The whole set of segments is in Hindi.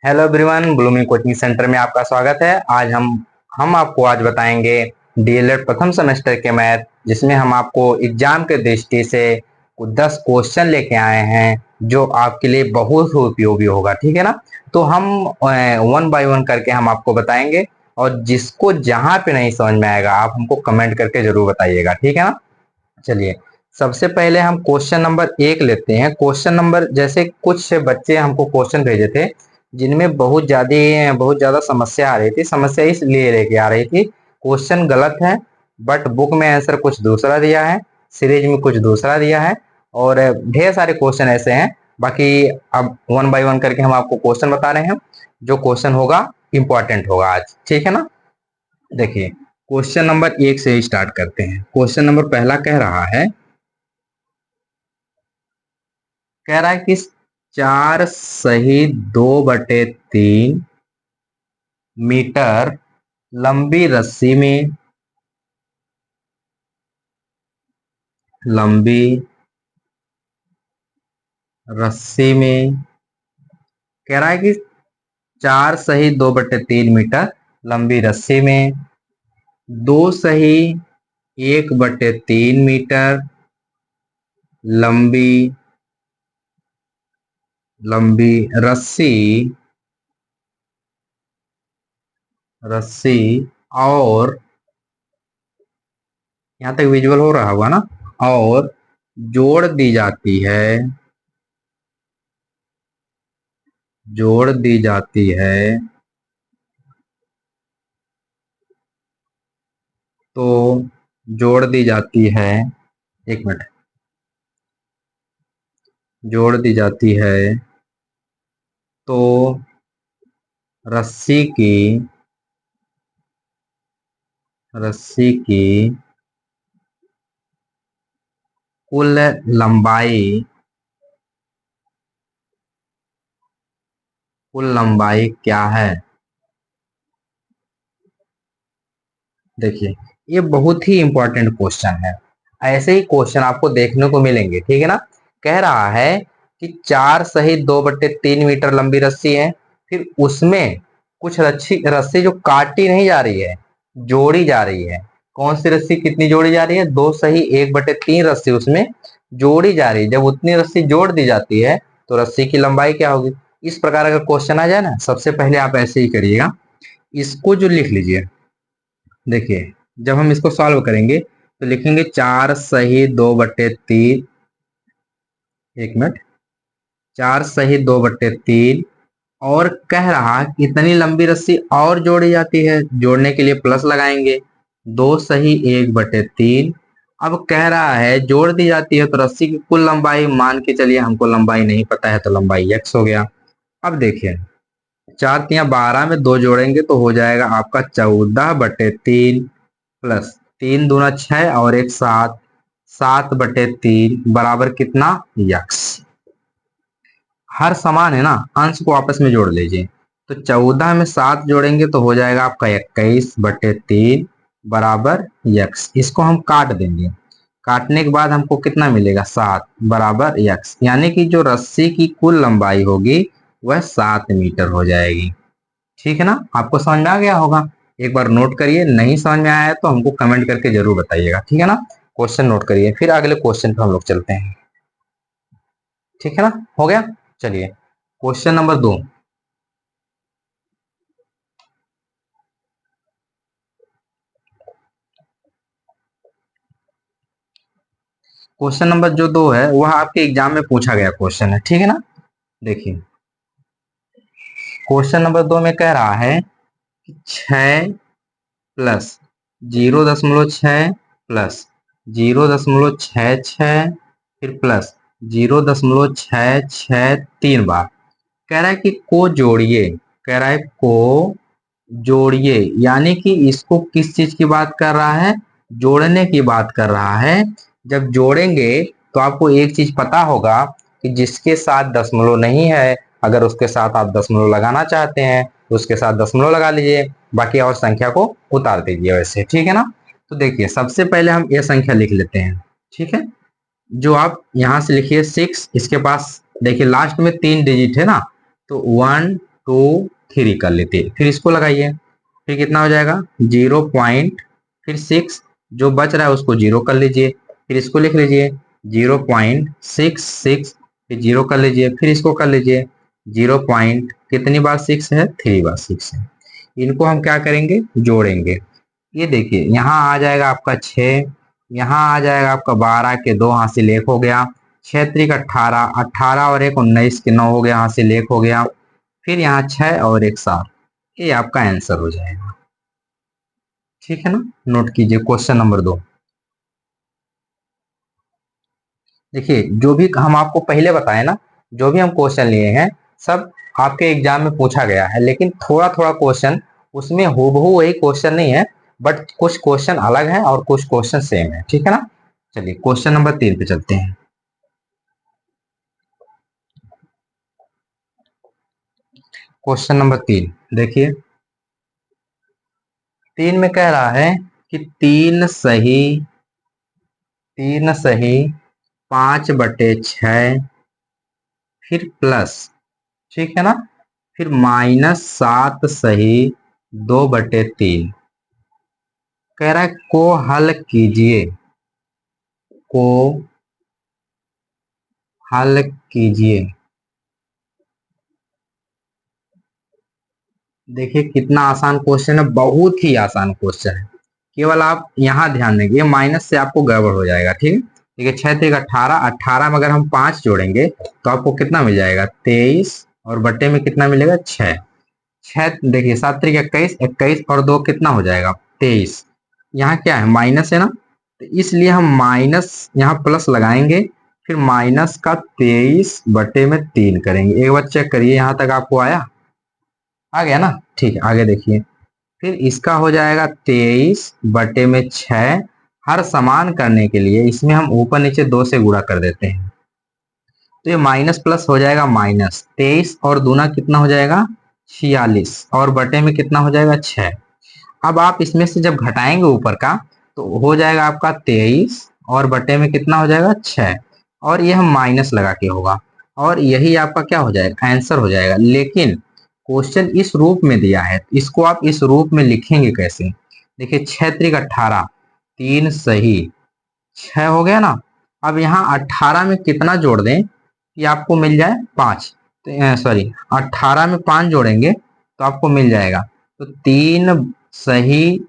Hello everyone, blooming coaching centre में आपका स्वागत है। आज हम आपको आज बताएंगे डीएलएड प्रथम सेमेस्टर के मैथ, जिसमें हम आपको एग्जाम के दृष्टि से 10 क्वेश्चन लेके आए हैं जो आपके लिए बहुत ही उपयोगी होगा। ठीक है ना। तो हम वन बाय वन करके हम आपको बताएंगे, और जिसको जहां पे नहीं समझ में आएगा आप हमको कमेंट करके जरूर बताइएगा। ठीक है ना। चलिए, सबसे पहले हम क्वेश्चन नंबर 1 लेते हैं। क्वेश्चन नंबर, जैसे कुछ बच्चे हमको क्वेश्चन भेजे थे जिनमें बहुत ज्यादा समस्या आ रही थी। समस्या इसलिए लेके आ रही थी, क्वेश्चन गलत है बट बुक में आंसर कुछ दूसरा दिया है, सीरीज में कुछ दूसरा दिया है, और ढेर सारे क्वेश्चन ऐसे हैं। बाकी अब वन बाय वन करके हम आपको क्वेश्चन बता रहे हैं। जो क्वेश्चन होगा इंपॉर्टेंट होगा आज। ठीक है ना। देखिए, क्वेश्चन नंबर 1 से स्टार्ट करते हैं। क्वेश्चन नंबर पहला कह रहा है कि 4 सही 2/3 मीटर लंबी रस्सी में कह रहा है कि 4 सही 2/3 मीटर लंबी रस्सी में 2 सही 1/3 मीटर लंबी लंबी रस्सी रस्सी और यहां तक विजुअल हो रहा होगा ना, और जोड़ दी जाती है जोड़ दी जाती है तो जोड़ दी जाती है एक मिनट जोड़ दी जाती है तो रस्सी की रस्सी की कुल लंबाई क्या है। देखिए, ये बहुत ही इंपॉर्टेंट क्वेश्चन है। ऐसे ही क्वेश्चन आपको देखने को मिलेंगे। ठीक है ना। कह रहा है कि 4 सही 2/3 मीटर लंबी रस्सी है, फिर उसमें कुछ रस्सी रस्सी जो काटी नहीं जा रही है, जोड़ी जा रही है। कौन सी रस्सी कितनी जोड़ी जा रही है? 2 सही 1/3 रस्सी उसमें जोड़ी जा रही है। जब उतनी रस्सी जोड़ दी जाती है तो रस्सी की लंबाई क्या होगी। इस प्रकार अगर क्वेश्चन आ जाए ना, सबसे पहले आप ऐसे ही करिएगा, इसको जो लिख लीजिए। देखिए, जब हम इसको सॉल्व करेंगे तो लिखेंगे 4 सही 2/3, एक मिनट, 4 सही 2/3, और कह रहा कि इतनी लंबी रस्सी और जोड़ी जाती है, जोड़ने के लिए प्लस लगाएंगे। 2 सही 1/3। अब कह रहा है जोड़ दी जाती है तो रस्सी की कुल लंबाई मान के चलिए, हमको लंबाई नहीं पता है तो लंबाई x हो गया। अब देखिए, 4 × 12 में 2 जोड़ेंगे तो हो जाएगा आपका 14/3, प्लस 3 दूना 6 और 1 7, 7/3 बराबर कितना? यक्स। हर समान है ना, अंश को आपस में जोड़ लीजिए। तो 14 में 7 जोड़ेंगे तो हो जाएगा आपका 21/3 बराबर यक्स। इसको हम काट देंगे। काटने के बाद हमको कितना मिलेगा? 7 बराबर यक्स। यानी कि जो रस्सी की कुल लंबाई होगी वह 7 मीटर हो जाएगी। ठीक है ना। आपको समझ में आ गया होगा। एक बार नोट करिए, नहीं समझ में आया है तो हमको कमेंट करके जरूर बताइएगा। ठीक है ना। क्वेश्चन नोट करिए, फिर अगले क्वेश्चन पे हम लोग चलते हैं। ठीक है ना। हो गया। चलिए, क्वेश्चन नंबर 2। क्वेश्चन नंबर जो 2 है वह आपके एग्जाम में पूछा गया क्वेश्चन है। ठीक है ना। देखिए, क्वेश्चन नंबर 2 में कह रहा है कि 6 प्लस 0.6 प्लस 0.66 फिर प्लस 0.663 बार। कह रहा है कि को जोड़िए। कह रहा है को जोड़िए, यानी कि इसको किस चीज की बात कर रहा है? जोड़ने की बात कर रहा है। जब जोड़ेंगे तो आपको एक चीज पता होगा कि जिसके साथ दशमलव नहीं है, अगर उसके साथ आप दशमलव लगाना चाहते हैं तो उसके साथ दशमलव लगा लीजिए, बाकी और संख्या को उतार दीजिए वैसे। ठीक है ना। तो देखिए, सबसे पहले हम ये संख्या लिख लेते हैं। ठीक है। जो आप यहां से लिखिए 6, इसके पास देखिए लास्ट में 3 डिजिट है ना, तो 1 0.23 कर लेते, फिर इसको लगाइए, फिर कितना हो जाएगा 0. फिर 6, जो बच रहा है उसको 0 कर लीजिए, फिर इसको लिख लीजिए 0.66, फिर 0 कर लीजिए, फिर इसको कर लीजिए 0. कितनी बार 6 है, 3 बार 6 है। इनको हम क्या करेंगे, जोड़ेंगे। ये देखिए यहाँ आ जाएगा आपका 6, यहाँ आ जाएगा आपका 12 के 2 हासिल 1 हो गया, 6 18, 18 और 1 19 के 9 हो गया, हासिल 1 हो गया, फिर यहाँ 6 और 1 7। ये आपका आंसर हो जाएगा। ठीक है ना, नोट कीजिए क्वेश्चन नंबर 2। देखिए जो भी हम आपको पहले बताए ना, जो भी हम क्वेश्चन लिए हैं सब आपके एग्जाम में पूछा गया है, लेकिन थोड़ा थोड़ा क्वेश्चन उसमें हूबहू वही क्वेश्चन नहीं है, बट कुछ क्वेश्चन अलग है और कुछ क्वेश्चन सेम है। ठीक है ना, चलिए क्वेश्चन नंबर 3 पे चलते हैं। क्वेश्चन नंबर 3 देखिए, 3 में कह रहा है कि 3 सही 5/6, फिर प्लस, ठीक है ना, फिर -7 सही 2/3। कह रहा है को हल कीजिए, को हल कीजिए। देखिए कितना आसान क्वेश्चन है, बहुत ही आसान क्वेश्चन है। केवल आप यहाँ ध्यान देंगे, ये माइनस से आपको गड़बड़ हो जाएगा। ठीक है, देखिए 6 18, 18 में अगर हम 5 जोड़ेंगे तो आपको कितना मिल जाएगा 23, और बट्टे में कितना मिलेगा 6। 6 देखिए 7 21, 21 और 2 कितना हो जाएगा 23। यहाँ क्या है माइनस है ना, तो इसलिए हम माइनस यहाँ प्लस लगाएंगे, फिर माइनस का 23/3 करेंगे। एक बार चेक करिए यहाँ तक आपको आया, आ गया ना। ठीक है, आगे देखिए, फिर इसका हो जाएगा 23/6। हर समान करने के लिए इसमें हम ऊपर नीचे 2 से गुणा कर देते हैं, तो ये माइनस प्लस हो जाएगा माइनस 23, और दूना कितना हो जाएगा 46, और बटे में कितना हो जाएगा 6। अब आप इसमें से जब घटाएंगे ऊपर का तो हो जाएगा आपका 23, और बटे में कितना हो जाएगा 6, और ये हम माइनस लगा के होगा, और यही आपका क्या हो जाएगा आंसर हो जाएगा। लेकिन क्वेश्चन इस रूप में दिया है, इसको आप इस रूप में लिखेंगे कैसे। देखिए 6 18, 3 सही 6 हो गया ना। अब यहाँ 18 में कितना जोड़ दें कि आपको मिल जाए 5, सॉरी 18 में 5 जोड़ेंगे तो आपको मिल जाएगा तो 3 सही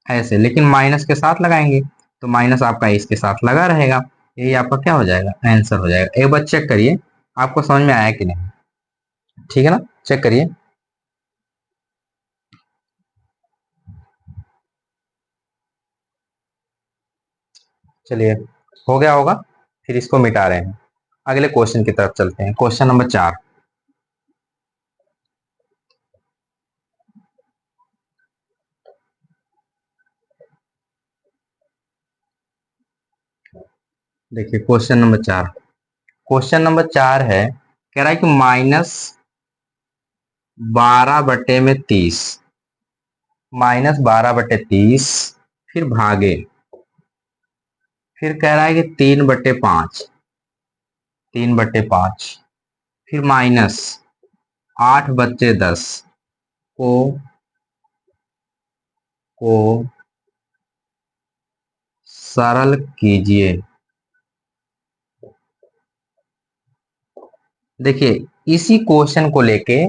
ऐसे, लेकिन माइनस के साथ लगाएंगे तो माइनस आपका इसके साथ लगा रहेगा। यही आपका क्या हो जाएगा आंसर हो जाएगा। एक बार चेक करिए आपको समझ में आया कि नहीं। ठीक है ना, चेक करिए। चलिए हो गया होगा, फिर इसको मिटा रहे हैं। अगले क्वेश्चन की तरफ चलते हैं, क्वेश्चन नंबर 4। देखिए क्वेश्चन नंबर 4 है, कह रहा है कि -12/30, -12/30, फिर भागे, फिर कह रहा है कि 3/5, 3/5, फिर -8/10 को को सरल कीजिए। देखिए इसी क्वेश्चन को लेके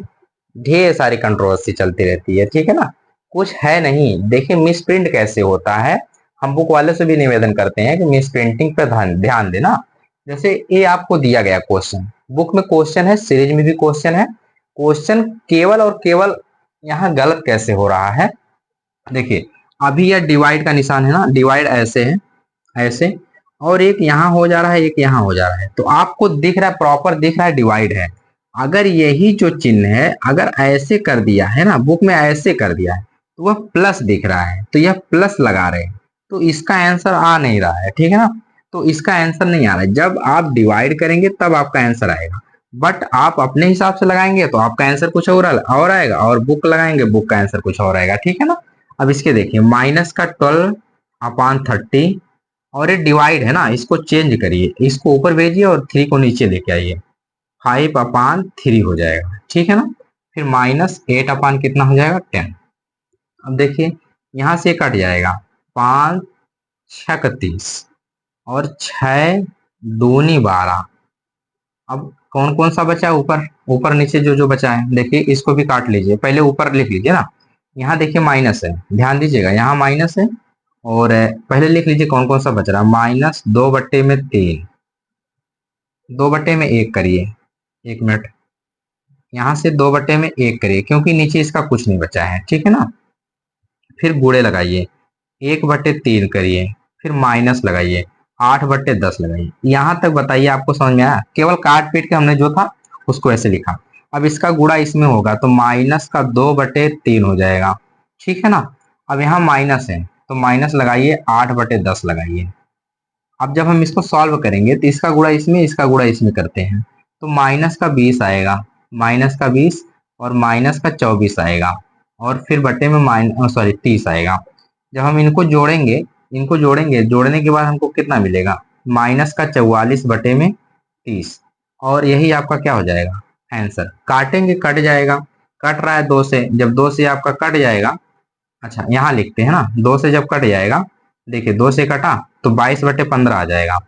ढेर सारी कंट्रोवर्सी चलती रहती है। ठीक है ना, कुछ है नहीं। देखिए मिस प्रिंट कैसे होता है, हम बुक वाले से भी निवेदन करते हैं कि मिस प्रिंटिंग पर ध्यान ध्यान देना। जैसे ये आपको दिया गया क्वेश्चन, बुक में क्वेश्चन है, सीरीज में भी क्वेश्चन है, क्वेश्चन केवल और केवल यहाँ गलत कैसे हो रहा है। देखिए अभी यह डिवाइड का निशान है ना, डिवाइड ऐसे है, ऐसे, और एक यहाँ हो जा रहा है, एक यहाँ हो जा रहा है, तो आपको दिख रहा है प्रॉपर दिख रहा है डिवाइड है। अगर यही जो चिन्ह है अगर ऐसे कर दिया है ना, बुक में ऐसे कर दिया है तो वह प्लस दिख रहा है, तो यह प्लस लगा रहे हैं, तो इसका आंसर आ नहीं रहा है। ठीक है ना, तो इसका आंसर नहीं आ रहा है। जब आप डिवाइड करेंगे तब आपका आंसर आएगा, बट आप अपने हिसाब से लगाएंगे तो आपका आंसर कुछ और आएगा, और बुक लगाएंगे बुक का आंसर कुछ और आएगा। ठीक है ना, अब इसके देखिए माइनस का 12/30, और ये डिवाइड है ना, इसको चेंज करिए, इसको ऊपर भेजिए और 3 को नीचे लेके आइए, 5/3 हो जाएगा। ठीक है ना, फिर -8 कितना हो जाएगा 10। अब देखिए यहां से कट जाएगा, 5 6 30 और 6 दूनी 12। अब कौन कौन सा बचा है, ऊपर ऊपर नीचे जो जो बचा है देखिए, इसको भी काट लीजिए। पहले ऊपर लिख लीजिए ना, यहाँ देखिए माइनस है, ध्यान दीजिएगा यहाँ माइनस है। और पहले लिख लीजिए कौन कौन सा बच रहा है, -2/3, 2/1 करिए, 1 मिनट, यहाँ से 2/1 करिए क्योंकि नीचे इसका कुछ नहीं बचा है, ठीक है ना। फिर गुणे लगाइए, 1/3 करिए, फिर माइनस लगाइए, 8/10 लगाइए। यहां तक बताइए आपको समझ में आया, केवल काट पीट के हमने जो था उसको ऐसे लिखा। अब इसका गुणा इसमें होगा तो -2/3 हो जाएगा, ठीक है ना। अब यहाँ माइनस है तो माइनस लगाइए, 8/10 लगाइए। अब जब हम इसको सॉल्व करेंगे तो इसका गुणा इसमें, इसका गुणा इसमें करते हैं तो -20 आएगा, -20 और -24 आएगा, और फिर बटे में 30 आएगा। जब हम इनको जोड़ेंगे, जोड़ने के बाद हमको कितना मिलेगा, -44 बटे में 30, और यही आपका क्या हो जाएगा आंसर। काटेंगे कट जाएगा, कट रहा है 2 से, जब 2 से आपका कट जाएगा, अच्छा यहाँ लिखते हैं ना, 2 से जब कट जाएगा, देखिए 2 से कटा तो 22/15 आ जाएगा,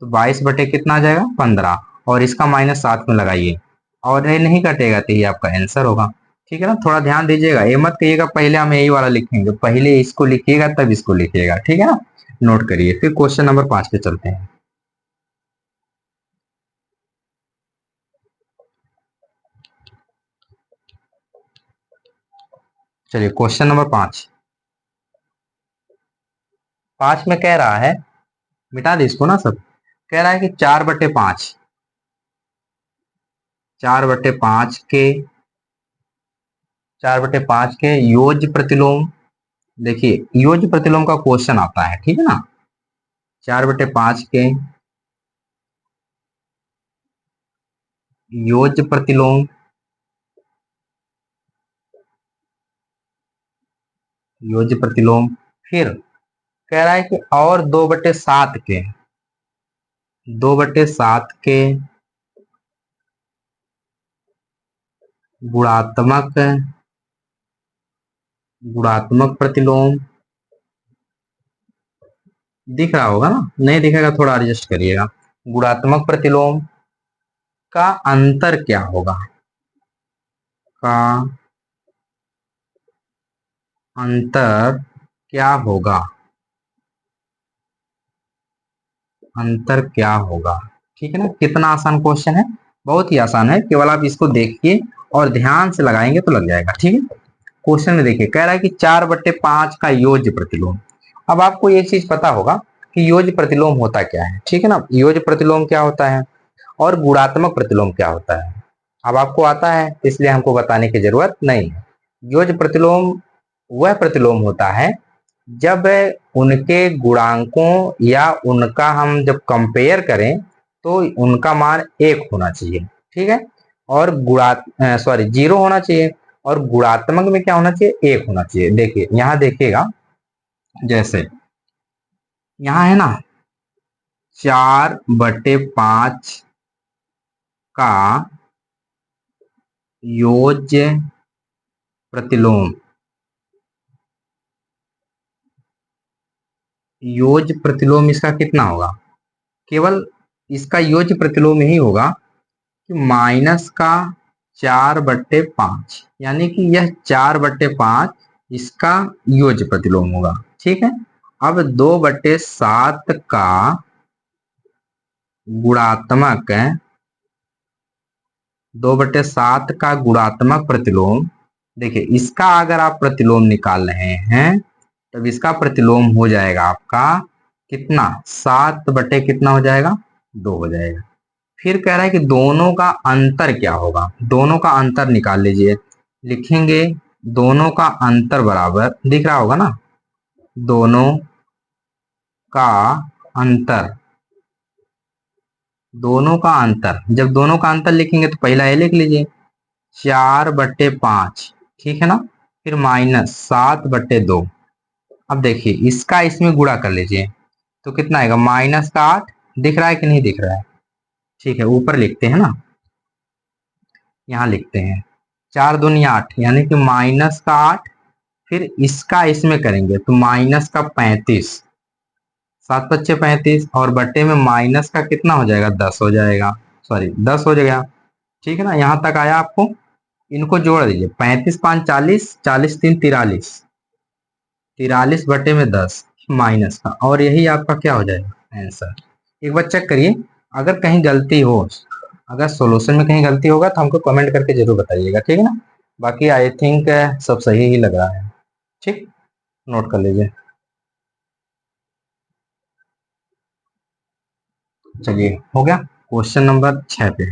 तो 22 बटे कितना आ जाएगा 15, और इसका माइनस साथ में लगाइए, और ये नहीं कटेगा तो ये आपका आंसर होगा, ठीक है ना। थोड़ा ध्यान दीजिएगा, ये मत कहिएगा पहले हम यही वाला लिखेंगे, पहले इसको लिखिएगा तब इसको लिखिएगा, ठीक है ना। नोट करिए, फिर क्वेश्चन नंबर 5 पे चलते हैं। चलिए क्वेश्चन नंबर 5 में कह रहा है, मिटा दे इसको ना सब, कह रहा है कि 4/5, 4/5 के 4/5 के योज्य प्रतिलोम, देखिए योज्य प्रतिलोम का क्वेश्चन आता है, ठीक है ना। 4/5 के योज्य प्रतिलोम, योज्य प्रतिलोम, फिर कह रहा है कि और 2/7 के, 2/7 के गुणात्मक, गुणात्मक प्रतिलोम, दिख रहा होगा ना, नहीं दिखेगा थोड़ा एडजस्ट करिएगा। गुणात्मक प्रतिलोम का अंतर क्या होगा, का अंतर क्या होगा, अंतर क्या होगा, ठीक है ना। कितना आसान क्वेश्चन है, बहुत ही आसान है, केवल आप इसको देखिए और ध्यान से लगाएंगे तो लग जाएगा, ठीक है। क्वेश्चन में देखिए कह रहा है कि 4/5 का योज्य प्रतिलोम। अब आपको ये चीज पता होगा कि योज्य प्रतिलोम होता क्या है, ठीक है ना। योज्य प्रतिलोम क्या होता है और गुणात्मक प्रतिलोम क्या होता है, अब आपको आता है इसलिए हमको बताने की जरूरत नहीं है। योज्य प्रतिलोम वह प्रतिलोम होता है जब उनके गुणांकों या उनका हम जब कंपेयर करें तो उनका मान 1 होना चाहिए, ठीक है, और सॉरी 0 होना चाहिए, और गुणात्मक में क्या होना चाहिए 1 होना चाहिए। देखिए यहाँ देखिएगा, जैसे यहाँ है ना 4/5 का योज्य प्रतिलोम, योज्य प्रतिलोम इसका कितना होगा, केवल इसका योज्य प्रतिलोम ही होगा कि -4/5, यानी कि यह 4/5 इसका योज्य प्रतिलोम होगा, ठीक है। अब 2/7 का गुणात्मक, 2/7 का गुणात्मक प्रतिलोम, देखिए इसका अगर आप प्रतिलोम निकाल रहे हैं तब इसका प्रतिलोम हो जाएगा आपका कितना, 7 बटे कितना हो जाएगा 2 हो जाएगा। फिर कह रहा है कि दोनों का अंतर क्या होगा, दोनों का अंतर निकाल लीजिए, लिखेंगे दोनों का अंतर बराबर, दिख रहा होगा ना, दोनों का अंतर, दोनों का अंतर, जब दोनों का अंतर लिखेंगे तो पहला ये लिख लीजिए 4/5, ठीक है ना, फिर -7/2। अब देखिए इसका इसमें गुणा कर लीजिए तो कितना आएगा, -8, दिख रहा है कि नहीं दिख रहा है, ठीक है ऊपर लिखते हैं ना, यहाँ लिखते हैं 4 दूनी 8 यानी कि माइनस का 8, फिर इसका इसमें करेंगे तो माइनस का 35, 7 पच्चे 35, और बट्टे में माइनस का कितना हो जाएगा, 10 हो जाएगा, सॉरी 10 हो जाएगा। ठीक है ना, यहां तक आया आपको। इनको जोड़ दीजिए, 35 5 40, 40 3 43, 43 बटे में 10 माइनस का, और यही आपका क्या हो जाएगा, आंसर। एक बार चेक करिए, अगर कहीं गलती हो, अगर सॉल्यूशन में कहीं गलती होगा तो हमको कमेंट करके जरूर बताइएगा, ठीक है ना। बाकी आई थिंक सब सही ही लग रहा है। ठीक, नोट कर लीजिए। चलिए, हो गया क्वेश्चन नंबर 6 पे।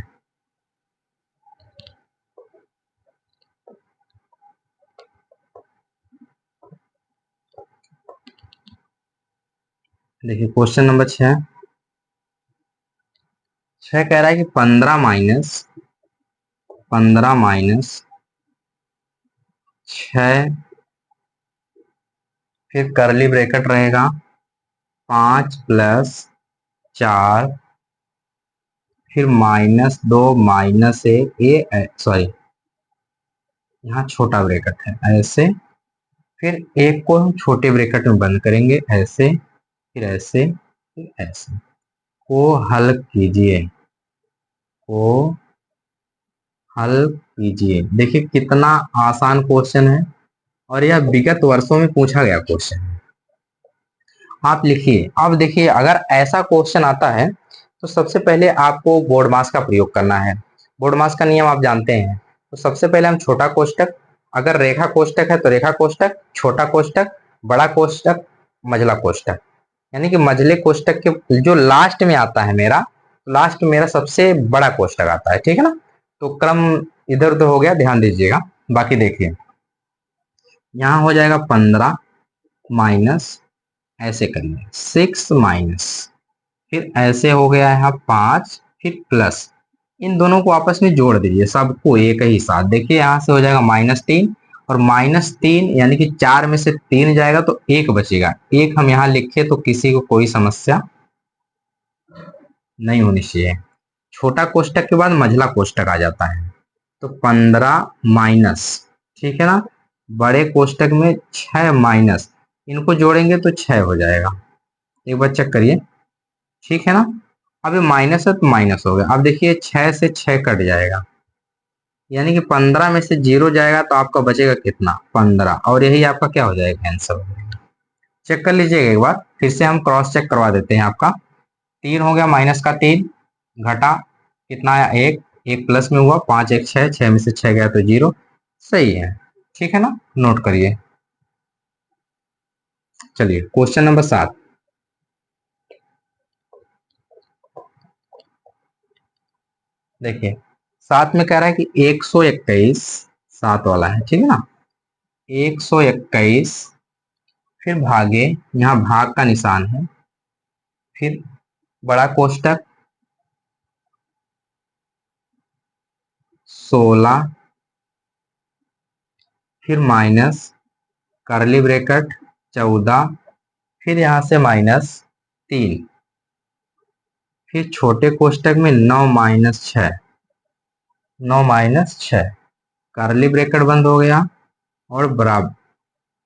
देखिए क्वेश्चन नंबर 6, 6 कह रहा है कि 15 माइनस 6, फिर करली ब्रैकेट रहेगा 5 प्लस 4, फिर -2 -1, ये सॉरी यहाँ छोटा ब्रैकेट है ऐसे, फिर एक को हम छोटे ब्रैकेट में बंद करेंगे ऐसे, फिर ऐसे, फिर ऐसे। को हल कीजिए, को हल कीजिए। देखिए कितना आसान क्वेश्चन है, और यह विगत वर्षों में पूछा गया क्वेश्चन है। आप लिखिए। अब देखिए, अगर ऐसा क्वेश्चन आता है तो सबसे पहले आपको बोर्ड मास का प्रयोग करना है। बोर्ड मास का नियम आप जानते हैं। तो सबसे पहले हम छोटा कोष्टक, अगर रेखा कोष्टक है तो रेखा कोष्टक, छोटा कोष्टक, बड़ा कोष्टक, मझला कोष्टक, यानी कि मझले कोष्टक के जो लास्ट में आता है मेरा, लास्ट में मेरा सबसे बड़ा कोष्टक आता है। ठीक है ना, तो क्रम इधर उधर हो गया, ध्यान दीजिएगा। बाकी देखिए, यहां हो जाएगा 15 माइनस, ऐसे करिए 6 माइनस, फिर ऐसे हो गया है 5, फिर प्लस, इन दोनों को आपस में जोड़ दीजिए, सबको एक ही साथ। देखिए यहां से हो जाएगा -3, और -3 यानी कि 4 में से 3 जाएगा तो 1 बचेगा। एक हम यहाँ लिखे तो किसी को कोई समस्या नहीं होनी चाहिए। छोटा कोष्टक के बाद मझला कोष्टक आ जाता है, तो 15 माइनस, ठीक है ना, बड़े कोष्टक में 6 माइनस, इनको जोड़ेंगे तो 6 हो जाएगा। एक बार चेक करिए, ठीक है ना। अब ये माइनस है तो माइनस हो गया। अब देखिए 6 से 6 कट जाएगा, यानी कि 15 में से 0 जाएगा तो आपका बचेगा कितना, 15, और यही आपका क्या हो जाएगा, आंसर। चेक कर लीजिएगा एक बार, फिर से हम क्रॉस चेक करवा देते हैं आपका। 3 हो गया, माइनस का 3, घटा कितना आया, 1, 1 प्लस में हुआ 5 1 6, 6 में से 6 गया तो 0, सही है। ठीक है ना, नोट करिए। चलिए क्वेश्चन नंबर 7, देखिए 7 में कह रहा है कि 121, 7 वाला है, ठीक है ना, 121, फिर भागे, यहाँ भाग का निशान है, फिर बड़ा कोष्टक 16, फिर माइनस करली ब्रैकेट 14, फिर यहां से -3, फिर छोटे कोष्टक में 9 माइनस 6, 9 माइनस 6, करली ब्रैकेट बंद हो गया, और बड़ा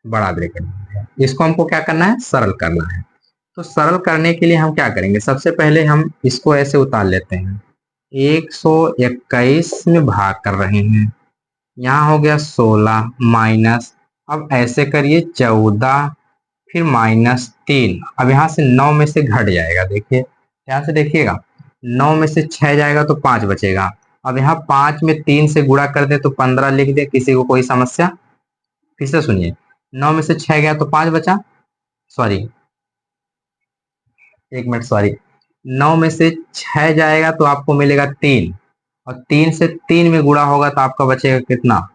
ब्रैकेट बंद हो गया। इसको हमको क्या करना है, सरल करना है। तो सरल करने के लिए हम क्या करेंगे, सबसे पहले हम इसको ऐसे उतार लेते हैं, 121 में भाग कर रहे हैं, यहाँ हो गया 16 माइनस, अब ऐसे करिए 14, फिर -3, अब यहाँ से 9 में से घट जाएगा, देखिए ध्यान से देखिएगा, 9 में से 6 जाएगा तो 5 बचेगा। अब यहाँ 5 में 3 से गुणा कर दे तो 15 लिख दे, किसी को कोई समस्या। फिर से सुनिए, 9 में से 6 गया तो 5 बचा, सॉरी 1 मिनट, सॉरी 9 में से 6 जाएगा तो आपको मिलेगा 3, और 3 से 3 में गुणा होगा तो आपका बचेगा कितना,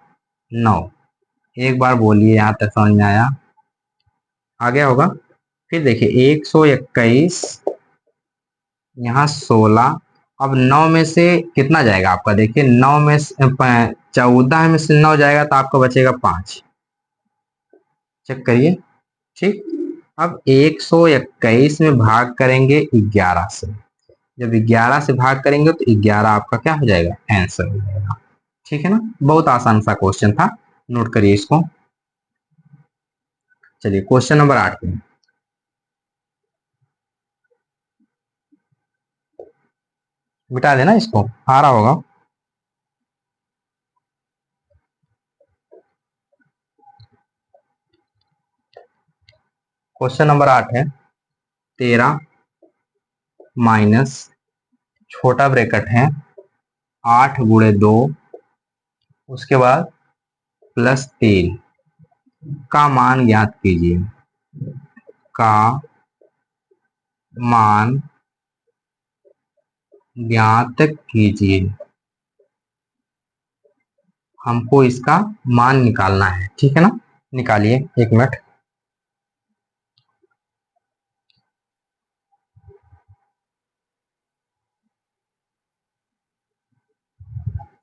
9। एक बार बोलिए, यहाँ तक समझ में आया, आ गया होगा। फिर देखिए 121, यहाँ 16, अब 9 में से कितना जाएगा आपका, देखिए 9 में से 14 में से 9 जाएगा तो आपका बचेगा 5, चेक करिए। ठीक, अब 121 में भाग करेंगे 11 से, जब 11 से भाग करेंगे तो 11 आपका क्या हो जाएगा, आंसर हो जाएगा। ठीक है ना, बहुत आसान सा क्वेश्चन था, नोट करिए इसको। चलिए क्वेश्चन नंबर 8 पे बिठा देना, इसको आ रहा होगा। क्वेश्चन नंबर 8 है 13 माइनस छोटा ब्रैकेट है 8 × 2, उसके बाद +3 का मान ज्ञात कीजिए। का मान ज्ञात कीजिए, हमको इसका मान निकालना है, ठीक है ना। निकालिए, 1 मिनट।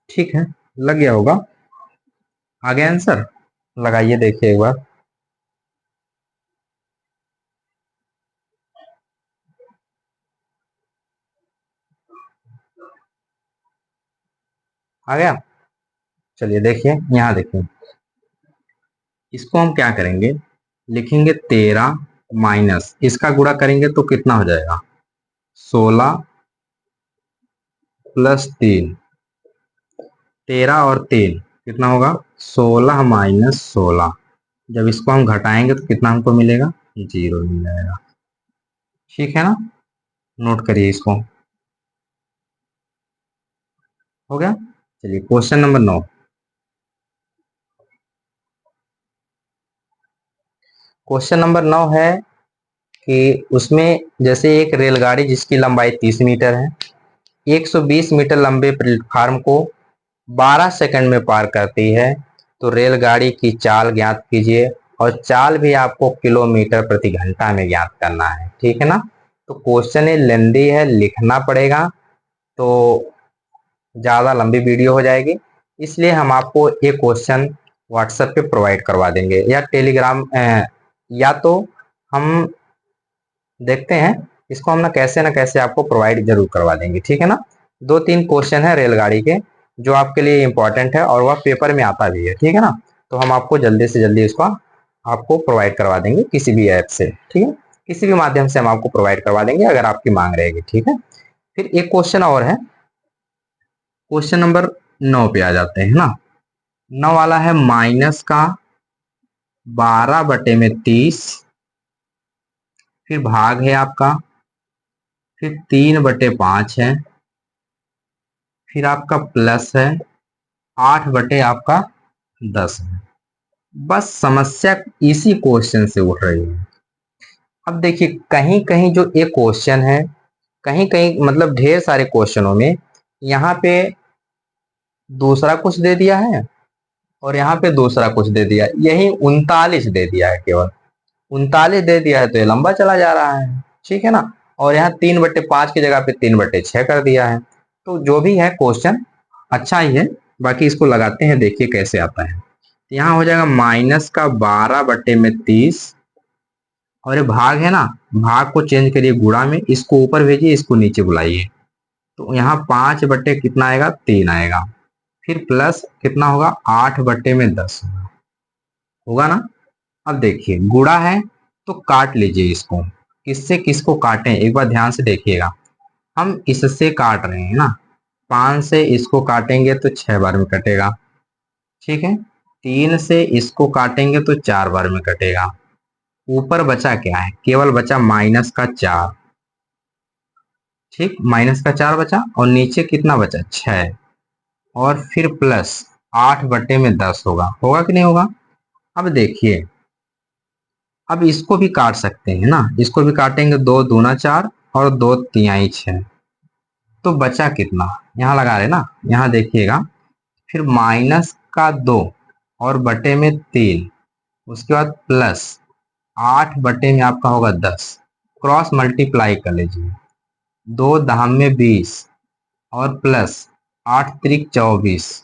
ठीक है, लग गया होगा। आगे आंसर लगाइए, देखिए एक बार। आ गया। चलिए देखिए, यहाँ देखिए, इसको हम क्या करेंगे, लिखेंगे 13 माइनस इसका गुणा करेंगे तो कितना हो जाएगा, 16 +3। 13 और 3 कितना होगा, 16 माइनस 16। जब इसको हम घटाएंगे तो कितना हमको मिलेगा, 0 मिल जाएगा। ठीक है ना, नोट करिए इसको। हो गया। चलिए क्वेश्चन नंबर 9। क्वेश्चन नंबर 9 है कि उसमें जैसे एक रेलगाड़ी जिसकी लंबाई 30 मीटर है 120 मीटर लंबे प्लेटफार्म को 12 सेकंड में पार करती है, तो रेलगाड़ी की चाल ज्ञात कीजिए, और चाल भी आपको किलोमीटर प्रति घंटा में ज्ञात करना है, ठीक है ना। तो क्वेश्चन लेंदी है, लिखना पड़ेगा, तो ज़्यादा लंबी वीडियो हो जाएगी, इसलिए हम आपको एक क्वेश्चन व्हाट्सएप पे प्रोवाइड करवा देंगे या टेलीग्राम, या तो हम देखते हैं इसको हम ना कैसे आपको प्रोवाइड जरूर करवा देंगे, ठीक है ना। 2-3 क्वेश्चन है रेलगाड़ी के जो आपके लिए इंपॉर्टेंट है और वह पेपर में आता भी है, ठीक है ना। तो हम आपको जल्दी से जल्दी इसको आपको प्रोवाइड करवा देंगे किसी भी ऐप से, ठीक है, किसी भी माध्यम से हम आपको प्रोवाइड करवा देंगे अगर आपकी मांग रहेगी, ठीक है। फिर एक क्वेश्चन और है, क्वेश्चन नंबर 9 पे आ जाते हैं ना। 9 वाला है माइनस का 12/30, फिर भाग है आपका, फिर 3/5 है, फिर आपका प्लस है 8 आपका 10 है। बस समस्या इसी क्वेश्चन से उठ रही है। अब देखिए, कहीं कहीं जो एक क्वेश्चन है, कहीं कहीं मतलब ढेर सारे क्वेश्चनों में यहाँ पे दूसरा कुछ दे दिया है और यहाँ पे दूसरा कुछ दे दिया, यही 39 दे दिया है, केवल 39 दे दिया है, तो ये लंबा चला जा रहा है, ठीक है ना। और यहाँ 3/5 की जगह पे 3/6 कर दिया है। तो जो भी है क्वेश्चन अच्छा ही है, बाकी इसको लगाते हैं, देखिए कैसे आता है। यहाँ हो जाएगा माइनस का 12/30, और ये भाग है ना, भाग को चेंज करिए गुणा में, इसको ऊपर भेजिए, इसको नीचे बुलाइए, तो यहाँ 5 कितना आएगा, 3 आएगा। फिर प्लस कितना होगा, 8/10 होगा, होगा ना। अब देखिए गुणा है तो काट लीजिए इसको, किससे किसको काटें एक बार ध्यान से देखिएगा। हम इससे काट रहे हैं ना, 5 से इसको काटेंगे तो 6 बार में कटेगा, ठीक है। 3 से इसको काटेंगे तो 4 बार में कटेगा। ऊपर बचा क्या है, केवल बचा -4, ठीक, -4 बचा, और नीचे कितना बचा, 6, और फिर प्लस 8/10 होगा, होगा कि नहीं होगा। अब देखिए, अब इसको भी काट सकते हैं ना, इसको भी काटेंगे, 2 दूना 4 और 2 तिहाई 6, तो बचा कितना, यहाँ लगा रहे ना, यहाँ देखिएगा, फिर -2 और बटे में 3, उसके बाद प्लस 8 में आपका होगा 10, क्रॉस मल्टीप्लाई कर लीजिए, 2 दहम में 20 और प्लस 8 × 3 = 24,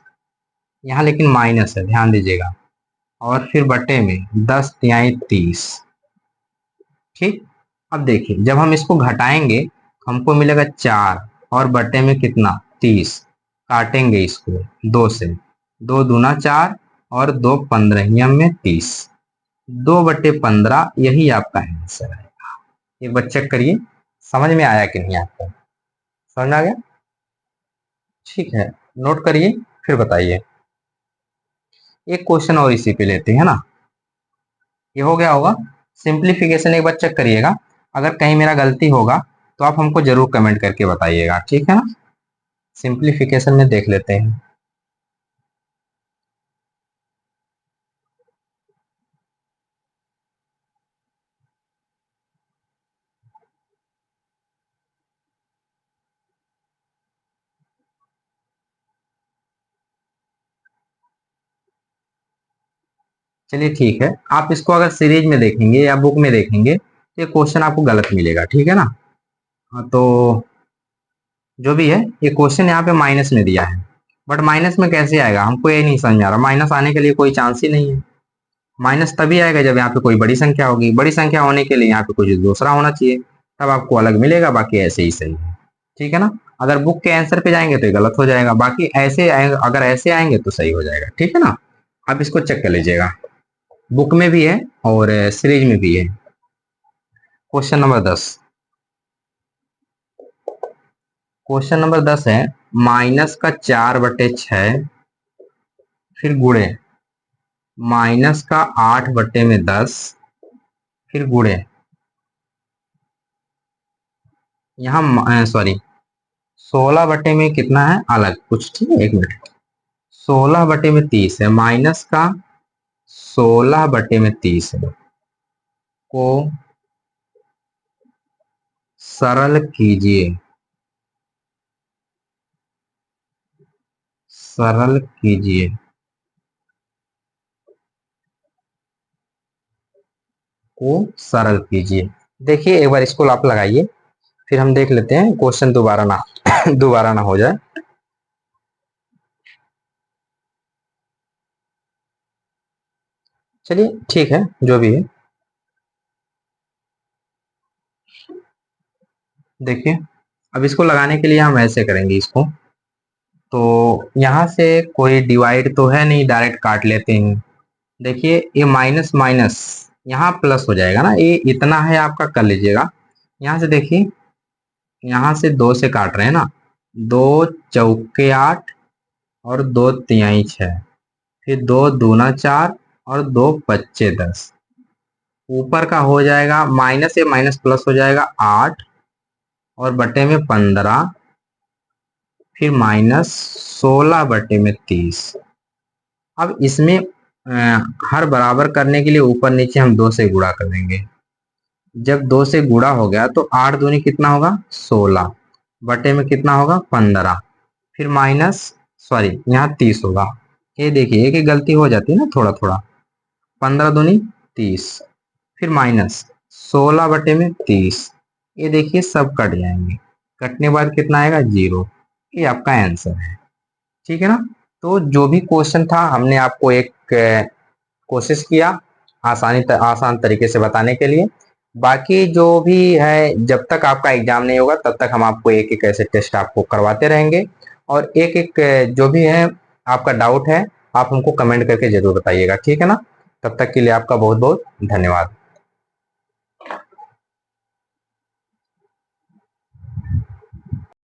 यहाँ लेकिन माइनस है, ध्यान दीजिएगा, और फिर बटे में 10 तिहाई 30, ठीक। अब देखिए जब हम इसको घटाएंगे हमको मिलेगा 4 और बटे में कितना, 30, काटेंगे इसको 2 से, 2 दूना 4 और 2 15 में 30, 2/15 यही आपका आंसर है। एक बार चेक करिए समझ में आया कि नहीं आपको, समझ में आ गया? ठीक है, नोट करिए फिर बताइए। एक क्वेश्चन और इसी पे लेते हैं ना, ये हो गया होगा। सिंप्लीफिकेशन एक बार चेक करिएगा, अगर कहीं मेरा गलती होगा तो आप हमको जरूर कमेंट करके बताइएगा, ठीक है ना। सिंप्लीफिकेशन में देख लेते हैं। चलिए ठीक है, आप इसको अगर सीरीज में देखेंगे या बुक में देखेंगे तो ये क्वेश्चन आपको गलत मिलेगा, ठीक है ना। हाँ, तो जो भी है ये क्वेश्चन यहाँ पे माइनस में दिया है, बट माइनस में कैसे आएगा हमको ये नहीं समझ आ रहा। माइनस आने के लिए कोई चांस ही नहीं है। माइनस तभी आएगा जब यहाँ पे कोई बड़ी संख्या होगी, बड़ी संख्या होने के लिए यहाँ पे कुछ दूसरा होना चाहिए, तब आपको अलग मिलेगा, बाकी ऐसे ही सही है, ठीक है ना। अगर बुक के आंसर पे जाएंगे तो ये गलत हो जाएगा, बाकी ऐसे आएंगे, अगर ऐसे आएंगे तो सही हो जाएगा, ठीक है ना। आप इसको चेक कर लीजिएगा, बुक में भी है और सीरीज में भी है। क्वेश्चन नंबर 10, क्वेश्चन नंबर 10 है माइनस का 4/6, फिर गुणे माइनस का 8/10, फिर गुणे यहाँ सॉरी 16 में कितना है अलग कुछ, ठीक है, 1 मिनट। 16/30 है, माइनस का 16/30 है को सरल कीजिए, सरल कीजिए। को सरल कीजिए। देखिए एक बार इसको आप लगाइए, फिर हम देख लेते हैं क्वेश्चन दोबारा ना दोबारा ना हो जाए। चलिए ठीक है, जो भी है देखिए। अब इसको लगाने के लिए हम ऐसे करेंगे इसको, तो यहाँ से कोई डिवाइड तो है नहीं, डायरेक्ट काट लेते हैं। देखिए ये माइनस माइनस यहाँ प्लस हो जाएगा ना, ये इतना है आपका, कर लीजिएगा। यहाँ से देखिए, यहाँ से 2 से काट रहे हैं ना, 2 चौके 8 और 2 तिहाई 6, फिर 2 दूना 4 और 2 पच्चे 10। ऊपर का हो जाएगा माइनस से माइनस प्लस हो जाएगा 8 और बटे में 15, फिर माइनस 16/30। अब इसमें हर बराबर करने के लिए ऊपर नीचे हम 2 से गुणा कर देंगे। जब 2 से गुणा हो गया तो 8 दूनी कितना होगा 16, बटे में कितना होगा 15, फिर माइनस सॉरी यहाँ 30 होगा। ये देखिए एक ही गलती हो जाती है ना थोड़ा थोड़ा। 15 दूनी 30, फिर माइनस 16/30। ये देखिए सब कट जाएंगे, कटने के बाद कितना आएगा 0। ये आपका आंसर है, ठीक है ना। तो जो भी क्वेश्चन था हमने आपको एक कोशिश किया आसान तरीके से बताने के लिए। बाकी जो भी है, जब तक आपका एग्जाम नहीं होगा तब तक हम आपको एक एक ऐसे टेस्ट आपको करवाते रहेंगे, और एक एक जो भी है आपका डाउट है आप हमको कमेंट करके जरूर बताइएगा, ठीक है ना। तब तक के लिए आपका बहुत बहुत धन्यवाद।